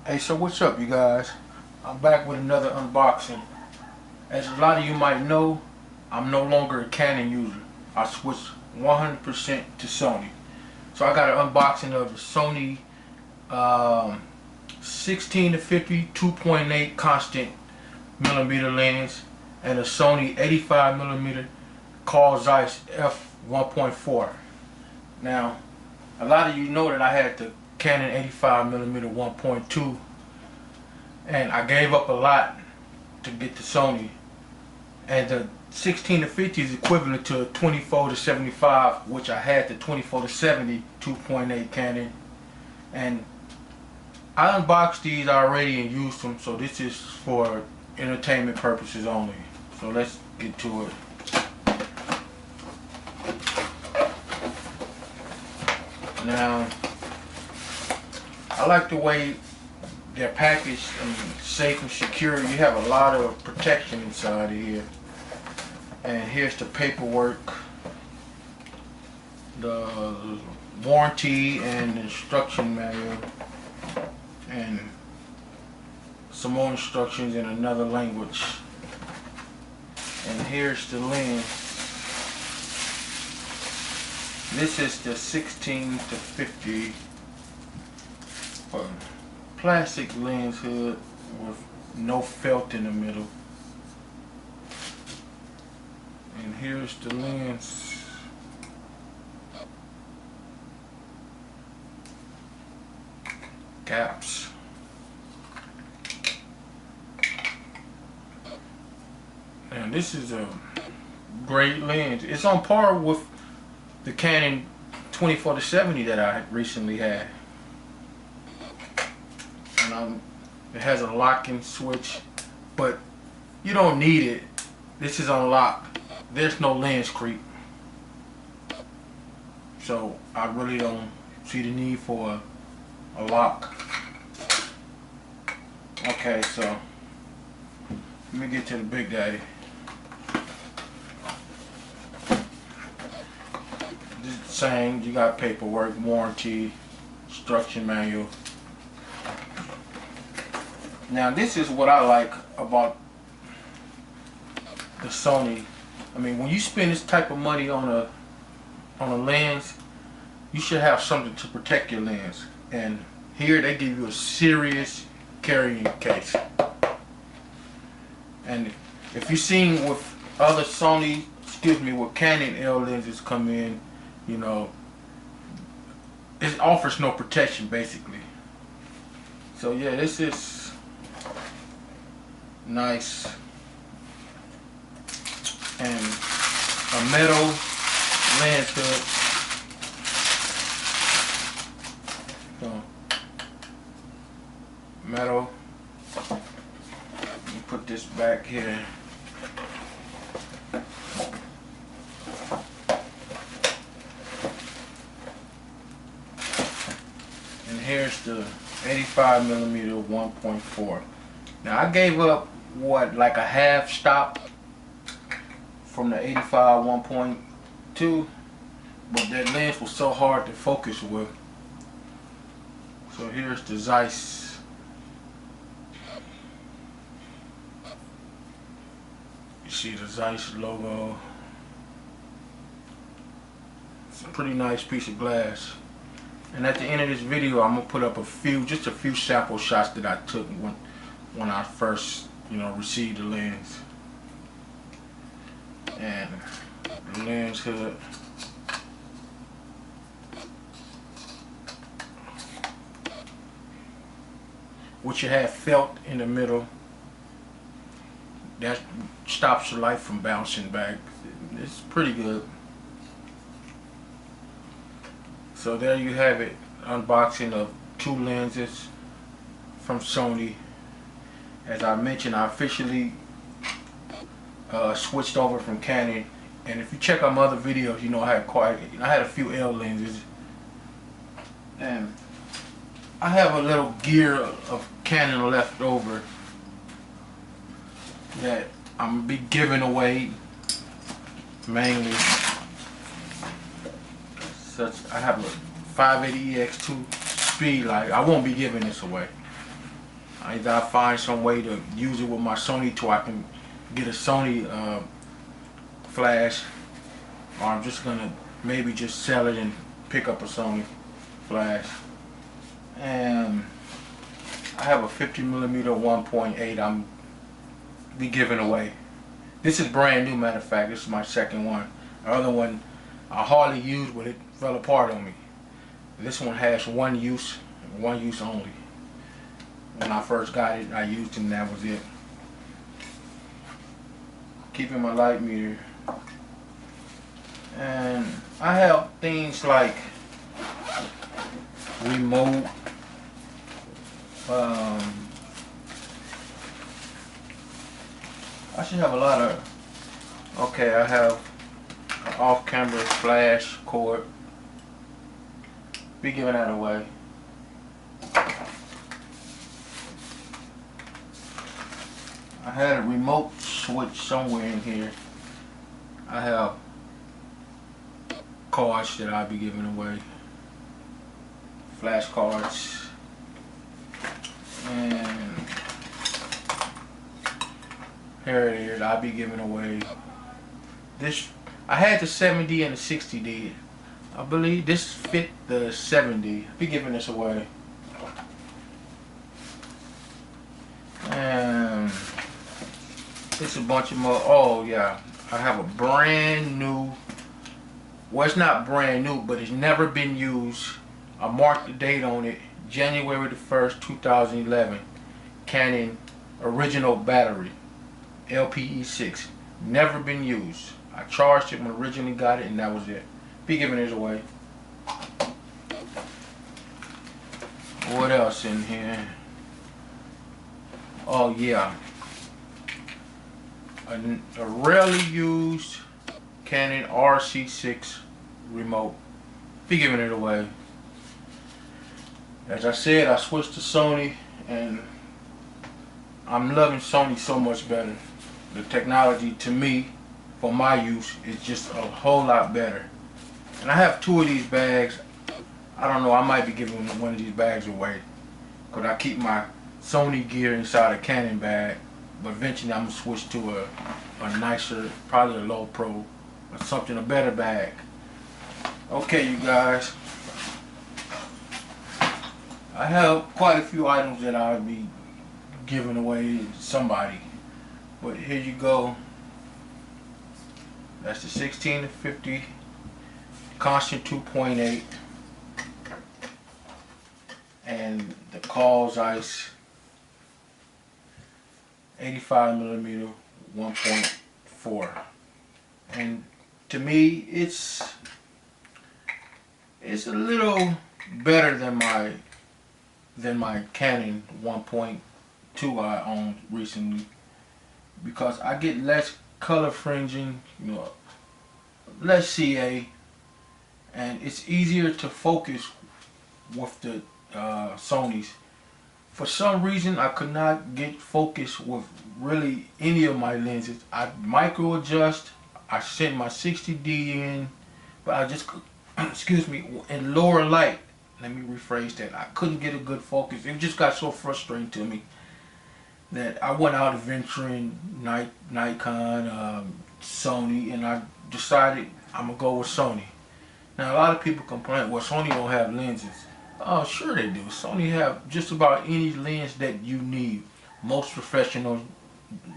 Hey, so what's up, you guys? I'm back with another unboxing. As a lot of you might know, I'm no longer a Canon user. I switched 100% to Sony. So I got an unboxing of the Sony 16 to 50 2.8 constant millimeter lens and a Sony 85 millimeter called Zeiss f1.4. Now, a lot of you know that I had the Canon 85 millimeter 1.2, and I gave up a lot to get the Sony. And the 16 to 50 is equivalent to 24 to 75, which I had the 24 to 70 2.8 Canon. And I unboxed these already and used them, so this is for entertainment purposes only. So let's get to it. Now, I like the way they're packaged and safe and secure. You have a lot of protection inside of here. And here's the paperwork, the warranty and instruction manual, and some more instructions in another language. And here's the lens. This is the 16 to 50 plastic lens hood with no felt in the middle. And here's the lens. Caps. And this is a great lens. It's on par with the Canon 24 to 70 that I recently had. And it has a locking switch, but you don't need it. This is on lock. There's no lens creep, so I really don't see the need for a lock. Okay, so let me get to the big daddy. This is the same. You got paperwork, warranty, instruction manual. Now this is what I like about the Sony. I mean, when you spend this type of money on a lens, you should have something to protect your lens. And here they give you a serious carrying case. And if you've seen with other with Canon L lenses come in, you know, it offers no protection basically. So yeah, this is nice. And a metal lens hood. So, metal. Let me put this back here. And here's the 85 millimeter 1.4. Now I gave up what, like a half stop from the 85 1.2, but that lens was so hard to focus with. So here's the Zeiss. You see the Zeiss logo. It's a pretty nice piece of glass. And at the end of this video, I'm gonna put up just a few sample shots that I took when I first, received the lens. And the lens hood. Which you have felt in the middle. That stops your light from bouncing back. It's pretty good. So there you have it. Unboxing of two lenses from Sony. As I mentioned, I officially switched over from Canon, and if you check out my other videos, you know I had a few L lenses, and I have a little gear of Canon left over that I'm gonna be giving away mainly. I have a 580EX2 speed light. I won't be giving this away. Either I find some way to use it with my Sony till I can get a Sony flash, or I'm just gonna maybe just sell it and pick up a Sony flash. And I have a 50mm 1.8 I'm be giving away. This is brand new, matter of fact. This is my second one. The other one I hardly used, but it fell apart on me. This one has one use only. When I first got it, I used it and that was it. Keeping my light meter. And I have things like remote, I should have a lot of, okay, I have an off-camera flash cord. Be giving that away. I had a remote switch somewhere in here. I have cards that I'll be giving away. Flash cards. And here it is. I'll be giving away this. I had the 70 and the 60D. I believe this fit the 70. I'll be giving this away. And it's a bunch of more. Oh yeah, I have a brand new. Well, it's not brand new, but it's never been used. I marked the date on it, January the 1st, 2011. Canon original battery, LPE6. Never been used. I charged it when I originally got it, and that was it. Be giving this away. What else in here? Oh yeah, a rarely used Canon RC6 remote. Be giving it away. As I said, I switched to Sony, and I'm loving Sony so much better. The technology, to me, for my use, is just a whole lot better. And I have two of these bags. I don't know, I might be giving one of these bags away, because I keep my Sony gear inside a Canon bag, but eventually I'm going to switch to a nicer, probably a low pro, or something, a better bag. Okay, you guys, I have quite a few items that I'll be giving away to somebody, but here you go. That's the 16 to 50 constant 2.8 and the Zeiss 85mm 1.4, and to me it's a little better than my Canon 1.2 I owned recently, because I get less color fringing, you know, less CA, and it's easier to focus with the Sonys. For some reason, I could not get focus with really any of my lenses. I micro adjust, I sent my 60D in, but I just, excuse me, in lower light, let me rephrase that, I couldn't get a good focus. It just got so frustrating to me that I went out adventuring Nikon, Sony, and I decided I'm gonna go with Sony. Now a lot of people complain, well, Sony don't have lenses. Oh, sure they do. Sony have just about any lens that you need. Most professionals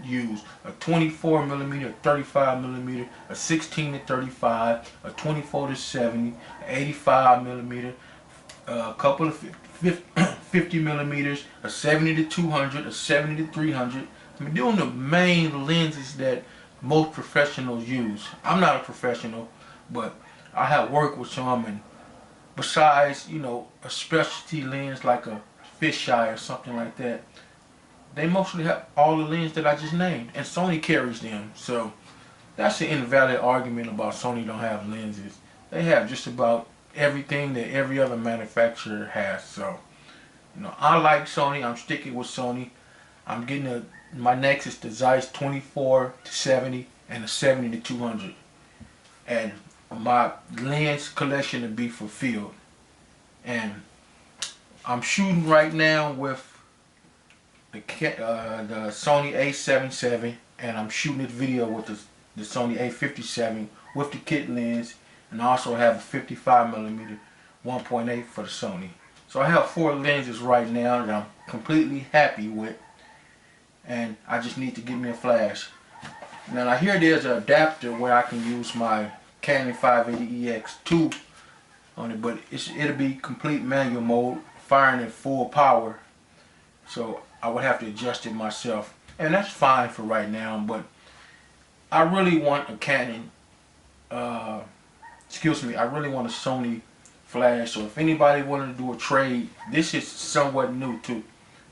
use a 24mm, a 35mm, a 16 to 35, a 24 to 70, 85mm, a couple of 50 millimeters, a 70 to 200, a 70 to 300. I mean, they're the main lenses that most professionals use. I'm not a professional, but I have worked with some, and besides, you know, a specialty lens like a fisheye or something like that, they mostly have all the lenses that I just named, and Sony carries them. So that's an invalid argument about Sony don't have lenses. They have just about everything that every other manufacturer has. So, you know, I like Sony. I'm sticking with Sony. I'm getting my next is the Zeiss 24 to 70 and the 70 to 200, and my lens collection to be fulfilled. And I'm shooting right now with the Sony A77, and I'm shooting this video with the Sony A57 with the kit lens, and I also have a 55mm 1.8 for the Sony. So I have 4 lenses right now that I'm completely happy with, and I just need to get me a flash. Now I hear there's an adapter where I can use my Canon 580EX2 on it, but it'll be complete manual mode, firing at full power. So I would have to adjust it myself, and that's fine for right now. But I really want a Canon, I really want a Sony flash. So if anybody wanted to do a trade, this is somewhat new too,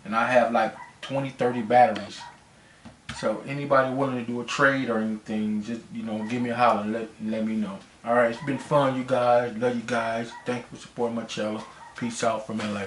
and I have like 20-30 batteries. So anybody willing to do a trade or anything, just give me a holler and let me know. Alright, it's been fun, you guys. Love you guys. Thank you for supporting my channel. Peace out from LA.